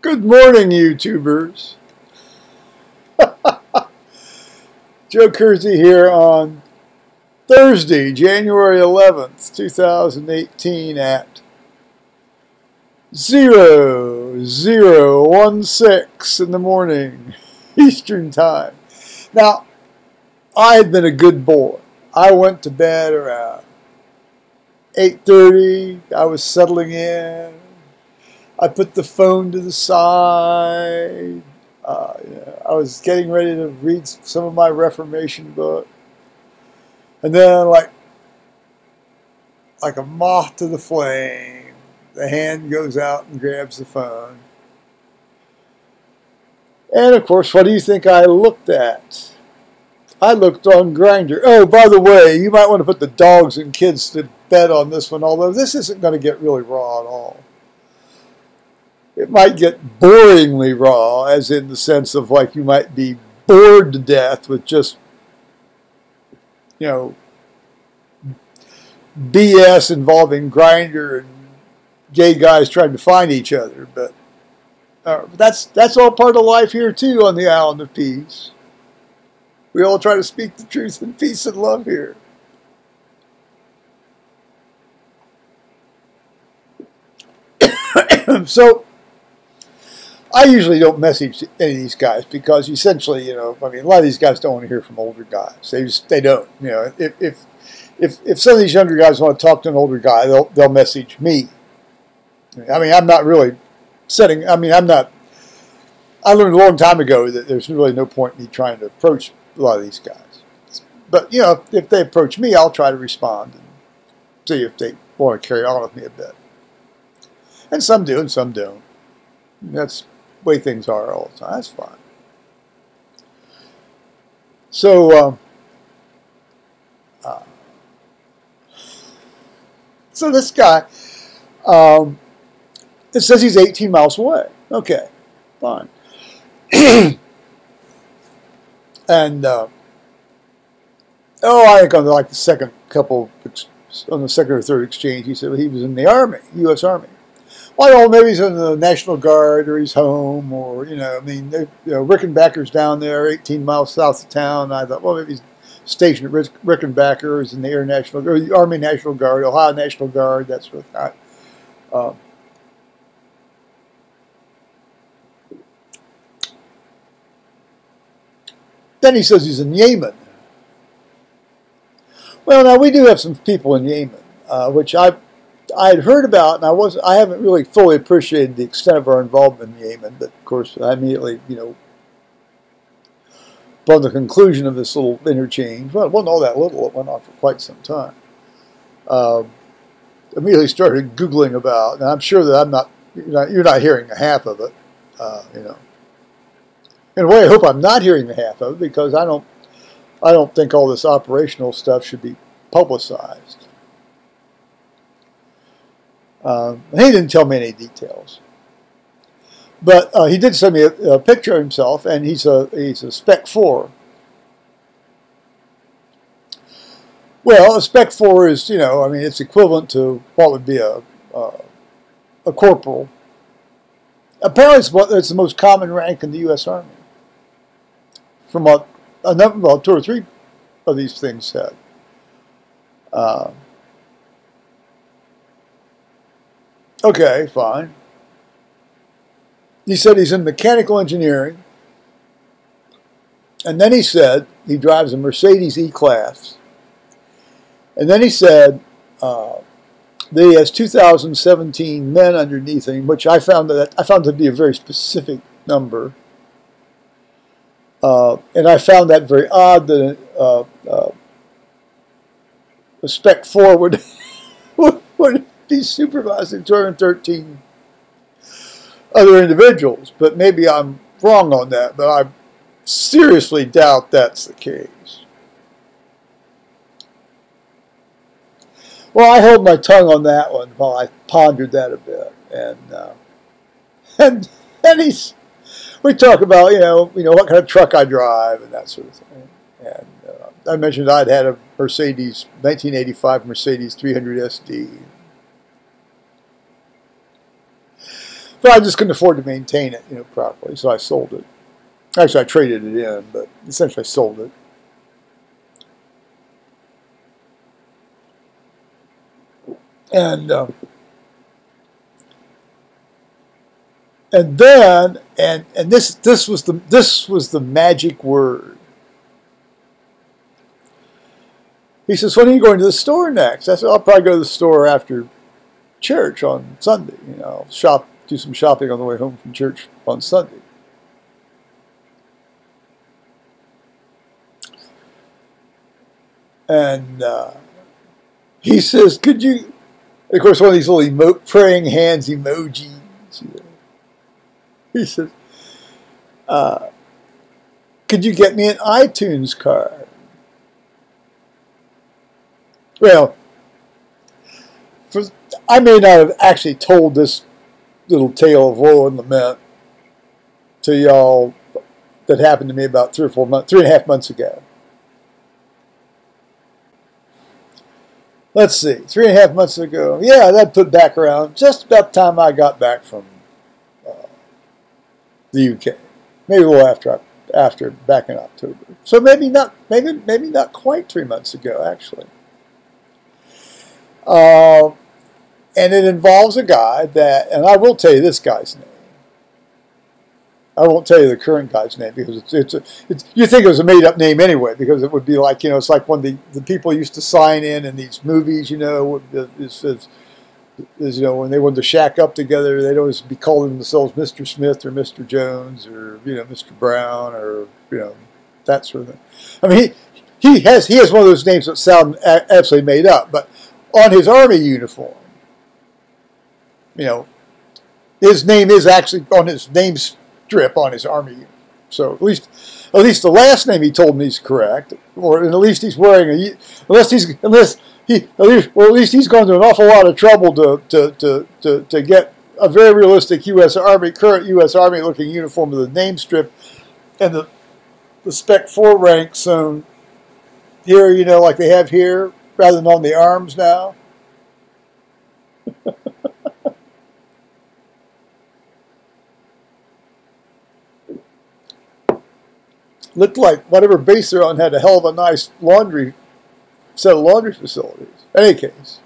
Good morning, YouTubers. Joe Kersey here on Thursday, January 11th, 2018 at 00:16 in the morning, Eastern Time. Now, I had been a good boy. I went to bed around 8:30. I was settling in. I put the phone to the side. I was getting ready to read some of my Reformation book. And then, like a moth to the flame, the hand goes out and grabs the phone. And, of course, what do you think I looked at? I looked on Grindr. Oh, by the way, you might want to put the dogs and kids to bed on this one, although this isn't going to get really raw at all. It might get boringly raw, as in the sense of like you might be bored to death with just, BS involving Grindr and gay guys trying to find each other. But that's all part of life here too on the Island of Peace. We all try to speak the truth in peace and love here. So, I usually don't message any of these guys because essentially, a lot of these guys don't want to hear from older guys. They don't. If some of these younger guys want to talk to an older guy, they'll message me. I'm not really setting. I learned a long time ago that there's really no point in me trying to approach a lot of these guys. But if they approach me, I'll try to respond and see if they want to carry on with me a bit. And some do, and some don't. That's the way things are all the time. That's fine. So, so this guy, it says he's 18 miles away. Okay, fine. And I think on the second couple, on the second or third exchange, he said he was in the Army, U.S. Army. Well, maybe he's in the National Guard, or he's home, or, Rickenbacker's down there, 18 miles south of town. And I thought, well, maybe he's stationed at Rickenbacker, he's in the or the Army National Guard, Ohio National Guard, that sort of thing. Then he says he's in Yemen. Well, now, we do have some people in Yemen, which I had heard about, and I haven't really fully appreciated the extent of our involvement in Yemen, but of course I immediately, upon the conclusion of this little interchange, well, it wasn't all that little, it went on for quite some time, immediately started Googling about, and I'm sure that you're not hearing a half of it, In a way, I hope I'm not hearing the half of it, because I don't think all this operational stuff should be publicized. He didn't tell me any details, but he did send me a picture of himself, and he's a Spec 4. Well, a Spec 4 is, it's equivalent to what would be a corporal. Apparently, it's the most common rank in the U.S. Army. From what two or three of these things said. Okay, fine. He said he's in mechanical engineering. And then he said he drives a Mercedes E-Class. And then he said that he has 2017 men underneath him, which I found to be a very specific number. And I found that very odd that a Spec 4 would be supervising 213 other individuals. But maybe I'm wrong on that, but I seriously doubt that's the case. Well, I held my tongue on that one while I pondered that a bit. And we talk about, what kind of truck I drive and that sort of thing. And I mentioned I'd had a 1985 Mercedes 300 SD. but I just couldn't afford to maintain it, properly, so I sold it. Actually, I traded it in, but essentially I sold it. And then this was the magic word. He says, "When are you going to the store next?" I said, "I'll probably go to the store after church on Sunday. Do some shopping on the way home from church on Sunday." And he says, "Could you?" Of course, one of these little praying hands emojis. He says, "Could you get me an iTunes card?" Well, I may not have actually told this little tale of woe and lament to y'all that happened to me about 3.5 months ago. Let's see, 3.5 months ago. Yeah, that put back around just about the time I got back from the UK. Maybe a little after back in October. So maybe not quite 3 months ago, actually. And it involves a guy that, and I will tell you this guy's name. I won't tell you the current guy's name because you think it was a made-up name anyway, because it would be like, it's like when the people used to sign in these movies, when they wanted to shack up together, they'd always be calling themselves Mr. Smith or Mr. Jones or, Mr. Brown or, that sort of thing. I mean, he has one of those names that sound absolutely made up, but on his army uniform, his name is actually on his name strip on his army uniform. So at least the last name he told me is correct, or at least he's wearing at least he's gone to an awful lot of trouble to get a very realistic current U.S. Army looking uniform with a name strip and the Spec 4 rank sewn here, like they have here, rather than on the arms now. Looked like whatever base they're on had a hell of a nice set of laundry facilities. In any case,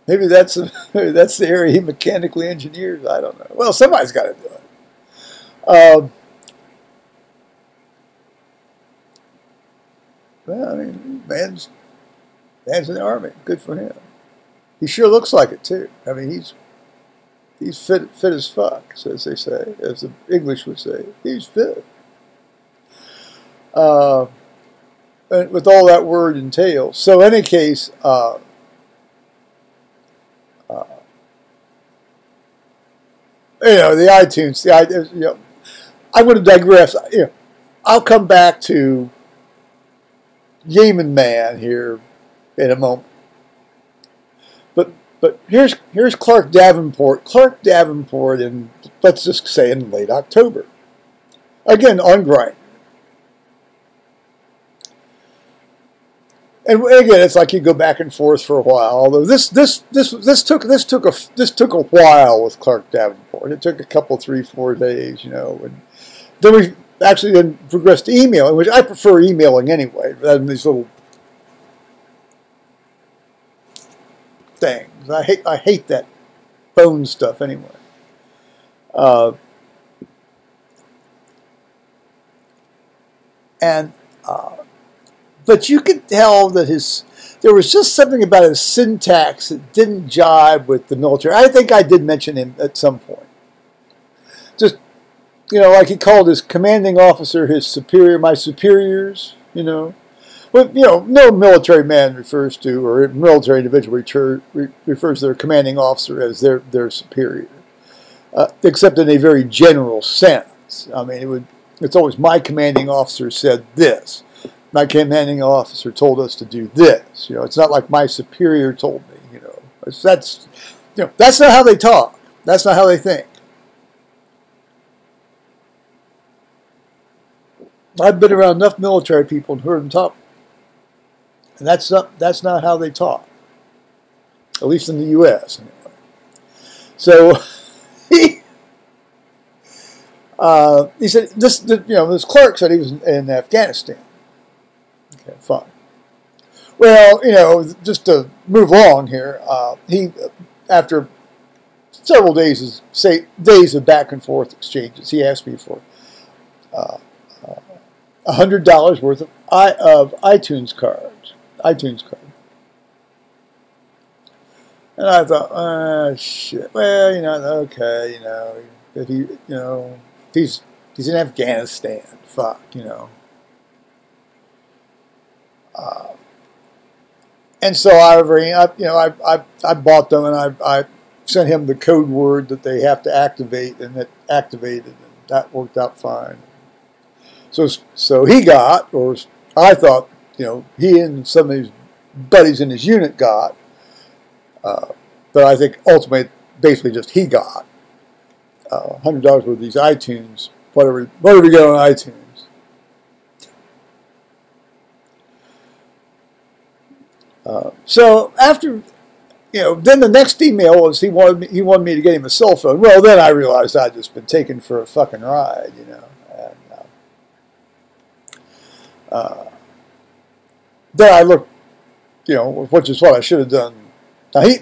maybe that's the area he mechanically engineers. I don't know. Well, somebody's got to do it. Well, I mean, man's in the army. Good for him. He sure looks like it too. I mean, he's fit as fuck, as they say, as the English would say. He's fit. And with all that word entails. So, in any case, the iTunes. I'm going to digress. I'll come back to Yemen man here in a moment. But here's Clark Davenport. Clark Davenport in, let's just say, in late October. Again, on Grindr. And again, it's like you go back and forth for a while. Although this took a while with Clark Davenport. It took a couple, 3-4 days, And then we actually progressed to emailing, which I prefer emailing anyway, rather than these little things. I hate that phone stuff anyway. But you could tell that there was just something about his syntax that didn't jibe with the military. I think I did mention him at some point. Just, like he called his commanding officer his superior, my superiors, But, no military man refers to, or military individual refers to their commanding officer as their superior, except in a very general sense. I mean, it's always my commanding officer said this. My commanding officer told us to do this. It's not like my superior told me. That's not how they talk. That's not how they think. I've been around enough military people and heard them talk. And that's not how they talk. at least in the U.S. anyway. So he said this clerk said he was in Afghanistan. Okay, fine. Well, just to move along here, he after several days of back and forth exchanges, he asked me for $100 worth of iTunes cards. And I thought, shit. Well, okay, if he's in Afghanistan, fuck, and so I bought them, and I sent him the code word that they have to activate, and it activated, and that worked out fine. So he got, or I thought, he and some of his buddies in his unit got, but I think ultimately, basically just he got $100 worth of these iTunes, whatever we get on iTunes. So after, then the next email was he wanted me to get him a cell phone. Well, then I realized I'd just been taken for a fucking ride, and then I looked, which is what I should have done.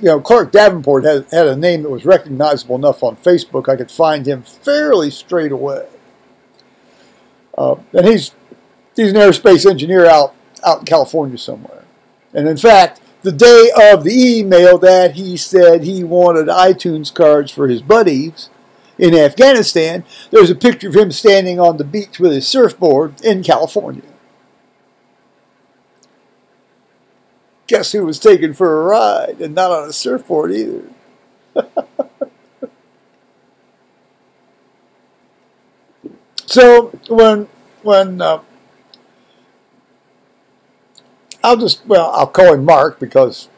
Now Clark Davenport had a name that was recognizable enough on Facebook I could find him fairly straight away. And he's an aerospace engineer out in California somewhere. And in fact, the day of the email that he said he wanted iTunes cards for his buddies in Afghanistan, there was a picture of him standing on the beach with his surfboard in California. Guess who was taken for a ride and not on a surfboard either? So when I'll call him Mark because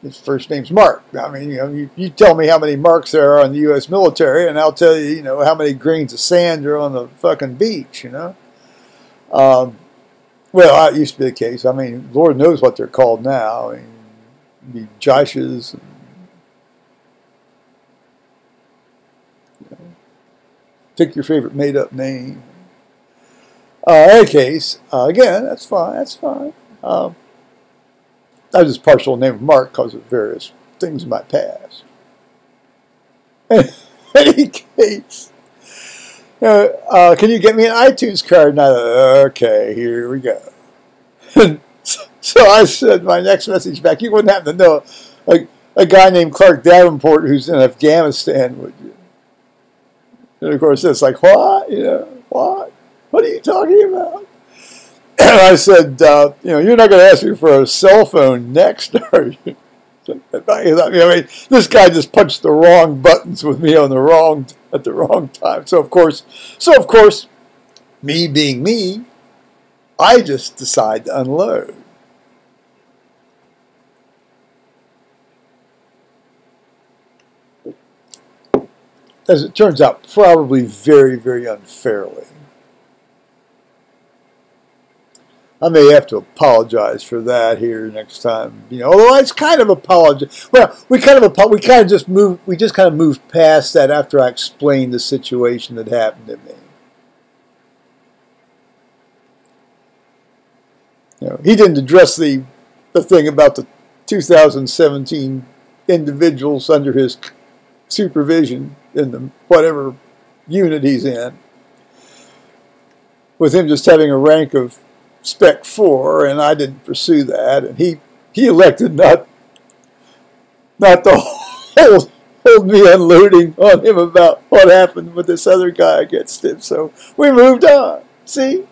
his first name's Mark. I mean, you tell me how many marks there are in the U.S. military, and I'll tell you, how many grains of sand are on the fucking beach, Well, that used to be the case. I mean, Lord knows what they're called now. I mean, the Joshes. Pick your favorite made-up name. In any case, again, that's fine. That's fine. I was just partial name of Mark because of various things in my past. In any case, can you get me an iTunes card? And I thought, okay, here we go. So I said my next message back, you wouldn't happen to know a guy named Clark Davenport who's in Afghanistan, would you? And of course, it's like, what? What? What are you talking about? And I said, you're not going to ask me for a cell phone next, are you? I mean, this guy just punched the wrong buttons with me at the wrong time. So of course, me being me, I just decide to unload. As it turns out, probably very, very unfairly. I may have to apologize for that here next time. Although it's kind of apologize. Well, we just kind of moved past that after I explained the situation that happened to me. He didn't address the thing about the 2017 individuals under his supervision in the whatever unit he's in, with him just having a rank of Spec 4, and I didn't pursue that, and he elected not to hold me unloading on him about what happened with this other guy against him. So we moved on. See?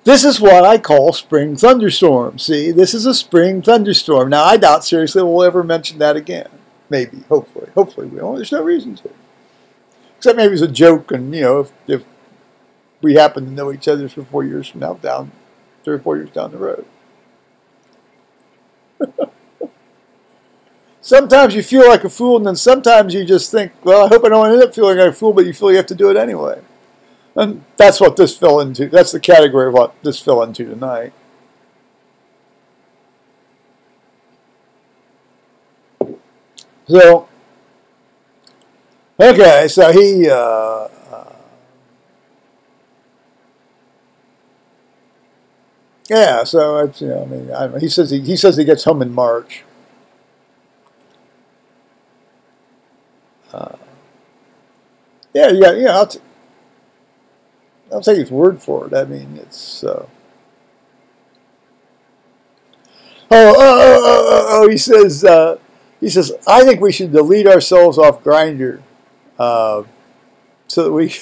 This is what I call spring thunderstorm. See? This is a spring thunderstorm. Now, I doubt seriously we'll ever mention that again. Maybe, hopefully. Hopefully we won't. There's no reason to. Except maybe it's a joke, and, if we happen to know each other for 4 years from now, 3 or 4 years down the road. Sometimes you feel like a fool, and then sometimes you just think, well, I hope I don't end up feeling like a fool, but you feel you have to do it anyway. And that's what this fell into. That's the category of what this fell into tonight. So, okay, so he, yeah, so it's, you know, I mean, he says he gets home in March. Yeah, yeah, I'll take his word for it. I mean, it's. He says, I think we should delete ourselves off Grindr, so that we,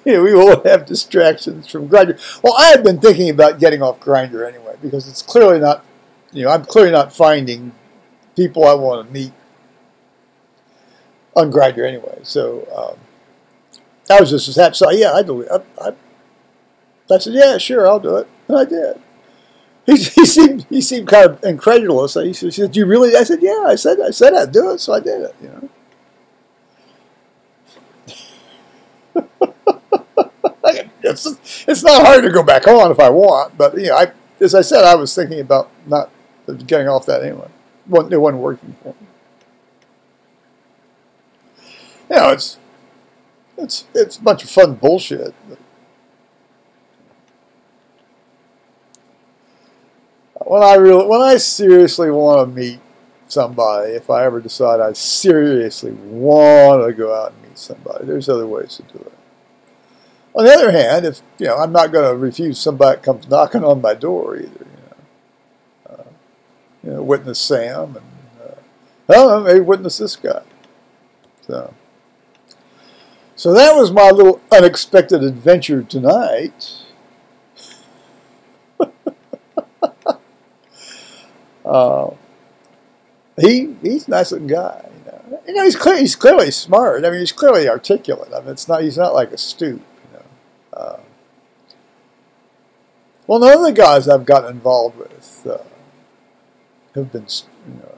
you know, we won't have distractions from Grindr. Well, I had been thinking about getting off Grindr anyway, because it's clearly not, you know, I'm clearly not finding people I want to meet on Grindr anyway. So I was just as happy. So yeah, I said, yeah, sure, I'll do it, and I did. He seemed kind of incredulous. He said, "Do you really?" I said, "Yeah." I said I'd do it, so I did it. You know, it's not hard to go back on if I want, but you know, as I said, I was thinking about not getting off that anyway. It wasn't working for me. You know, it's a bunch of fun bullshit. When I seriously want to meet somebody, if I ever decide I seriously want to go out and meet somebody, there's other ways to do it. On the other hand, if you know, I'm not going to refuse somebody that comes knocking on my door either. You know, witness Sam, and I don't know, maybe witness this guy. So that was my little unexpected adventure tonight. He's a nice looking guy. You know, he's clearly smart. I mean, he's clearly articulate. I mean, he's not like a stoop. You know. Well, none of the guys I've gotten involved with have been, you know,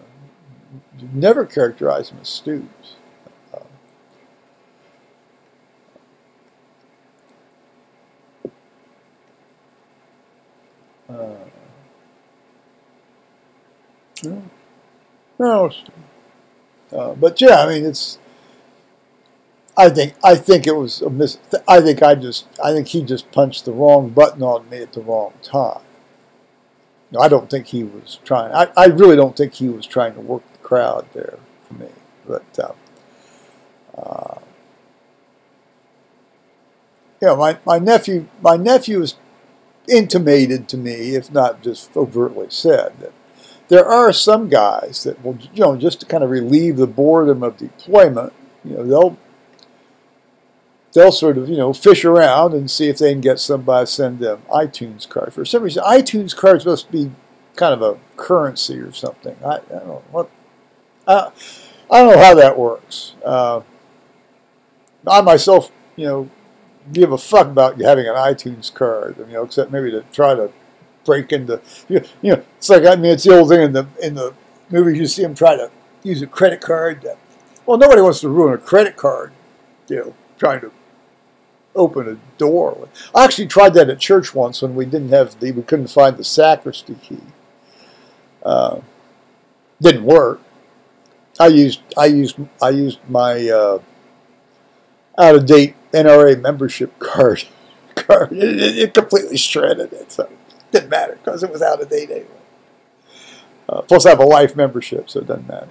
never characterized them as stoops. No, but yeah, I mean, it's. I think it was a I think he just punched the wrong button on me at the wrong time. I don't think he was trying. I really don't think he was trying to work the crowd there for me. But you know, my nephew has intimated to me, if not just overtly said, that there are some guys that will, you know, just to kind of relieve the boredom of deployment, you know, they'll sort of, you know, fish around and see if they can get somebody to send them iTunes cards. For some reason, iTunes cards must be kind of a currency or something. I don't know what. I don't know how that works. I myself, you know, give a fuck about having an iTunes card, you know, except maybe to try to break into, you know, it's like, I mean, it's the old thing in the movies, you see them try to use a credit card. Well, nobody wants to ruin a credit card, you know, trying to open a door. I actually tried that at church once when we couldn't find the sacristy key. Didn't work. I used my out-of-date NRA membership card. It completely shredded it, so it didn't matter because it was out of date anyway. Plus, I have a life membership, so it doesn't matter.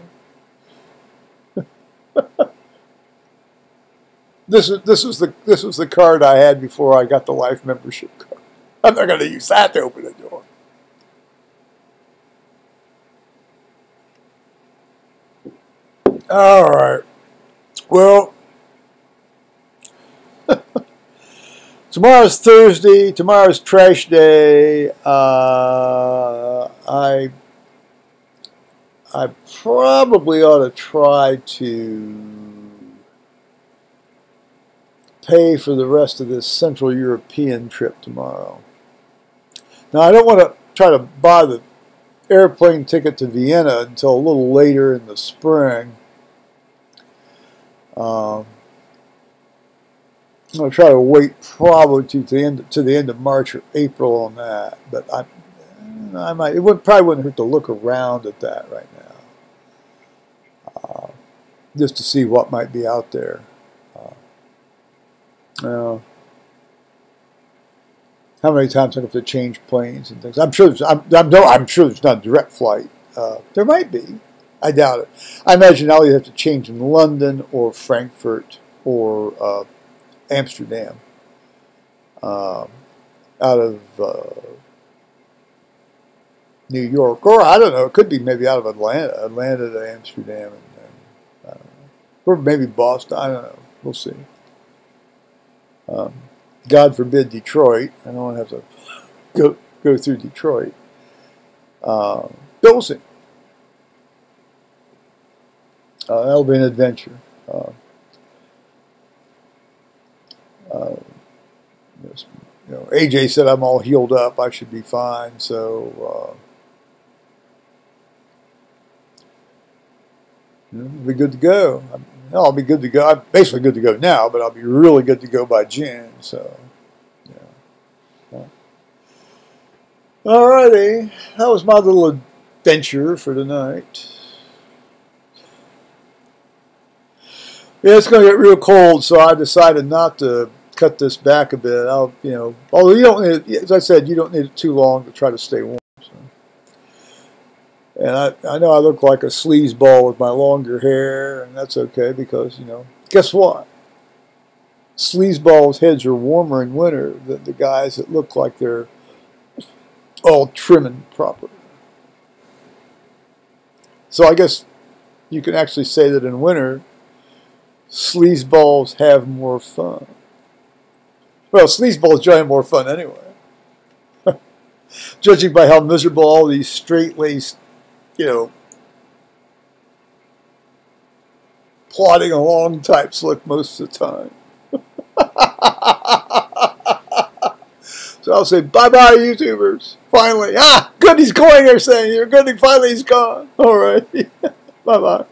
This was the card I had before I got the life membership card. I'm not going to use that to open a door. All right. Well, tomorrow's Thursday. Tomorrow's trash day. I probably ought to try to pay for the rest of this Central European trip tomorrow. Now, I don't want to try to buy the airplane ticket to Vienna until a little later in the spring. I'm going to try to wait probably to the end of March or April on that, but I might. Probably wouldn't hurt to look around at that right now. just to see what might be out there. How many times I have to change planes and things? I'm sure there's not a direct flight. There might be. I doubt it. I imagine I'll either have to change in London or Frankfurt or Amsterdam. Out of New York, or I don't know, it could be maybe out of Atlanta to Amsterdam, I don't know, or maybe Boston. I don't know. We'll see. God forbid Detroit. I don't want to have to go through Detroit. But we'll see. That'll be an adventure. AJ said I'm all healed up. I should be fine. So I'll be good to go. I'll be good to go. I'm basically good to go now, but I'll be really good to go by June. So, yeah. Alrighty, that was my little adventure for tonight. Yeah, it's going to get real cold, so I decided not to cut this back a bit. Although you don't need it, as I said, you don't need it too long to try to stay warm. So. And I know I look like a sleazeball with my longer hair, and that's okay because, guess what? Sleazeballs' heads are warmer in winter than the guys that look like they're all trim and proper. So I guess you can actually say that in winter, sleazeballs have more fun. Well, sleazeballs generally have more fun anyway. Judging by how miserable all these straight-laced, plodding along types look most of the time. So I'll say, bye-bye, YouTubers. Finally. Good, he's going, they're saying. You're good, finally he's gone. All right. Bye-bye.